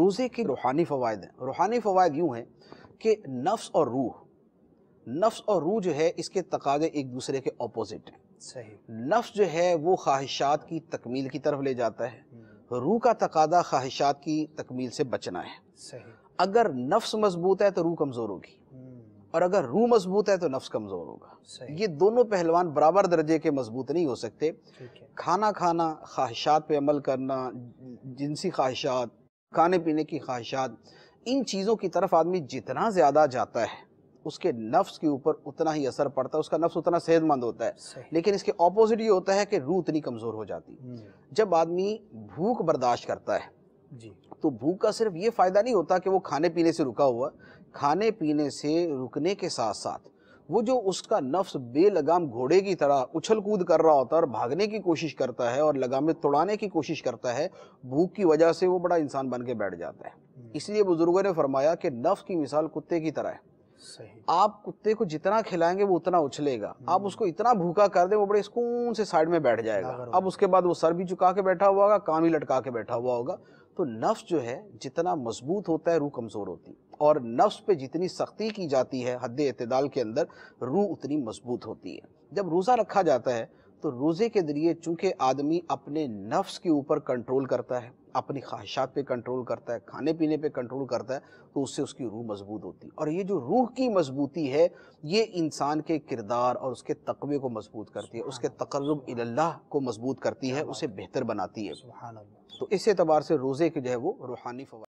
روزے کے روحانی فوائد ہیں. روحانی فوائد یوں ہیں کہ نفس اور روح جو ہے اس کے تقاضے ایک دوسرے کے اپوزٹ ہیں. صحیح. نفس جو ہے وہ خواہشات کی تکمیل کی طرف لے جاتا ہے، روح کا تقاضا خواہشات کی تکمیل سے بچنا ہے. صحیح. اگر نفس مضبوط ہے تو روح کمزور ہوگی، اور اگر روح مضبوط ہے تو نفس کمزور ہوگا. یہ دونوں پہلوان برابر درجے کے مضبوط نہیں ہو سکتے. کھانا کھانا، خواہشات پہ عمل کرنا، جنسی خواہشات، کھانے پینے کی خواہشات، ان چیزوں کی طرف آدمی جتنا زیادہ جاتا ہے اس کے نفس کے اوپر اتنا ہی اثر پڑتا ہے، اس کا نفس اتنا صحت مند ہوتا ہے. لیکن اس کے اپوزٹ یہ ہوتا ہے کہ روح اتنی کمزور ہو جاتی. جب آدمی بھوک برداشت کرتا ہے تو بھوک کا صرف یہ فائدہ نہیں ہوتا کہ وہ کھانے پینے سے رکا ہوا، کھانے پینے سے رکنے کے ساتھ ساتھ وہ جو اس کا نفس بے لگام گھوڑے کی طرح اچھل کود کر رہا ہوتا ہے اور بھاگنے کی کوشش کرتا ہے اور لگامیں توڑانے کی کوشش کرتا ہے، بھوک کی وجہ سے وہ بڑا انسان بن کے بیٹھ جاتا ہے. اس لیے بزرگوں نے فرمایا کہ نفس کی مثال کتے کی طرح ہے. آپ کتے کو جتنا کھلائیں گے وہ اتنا اچھلے گا، آپ اس کو اتنا بھوکا کر دیں وہ بڑے سکون سے سائیڈ میں بیٹھ جائے گا. اب اس کے بعد وہ سر بھی جھکا کے بیٹھا ہوا ہوگا، کان بھی لٹکا کے بیٹھا ہوا ہوگا. تو نفس جو ہے جتنا مضبوط ہوتا ہے روح کمزور ہوتی، اور نفس پہ جتنی سختی کی جاتی ہے حد اعتدال کے اندر روح اتنی مضبوط ہوتی ہے. جب روزہ رکھا جاتا ہے تو روزے کے ذریعے چونکہ آدمی اپنے نفس کے اوپر کنٹرول کرتا ہے، اپنی خواہشات پہ کنٹرول کرتا ہے، کھانے پینے پہ کنٹرول کرتا ہے، تو اس سے اس کی روح مضبوط ہوتی ہے. اور یہ جو روح کی مضبوطی ہے یہ انسان کے کردار اور اس کے تقوی کو مضبوط کرتی ہے، اس کے تقرب الی اللہ کو مضبوط کرتی ہے، اسے بہتر بناتی ہے. تو اس اعتبار سے روزے کے جو ہے وہ روحانی فوائد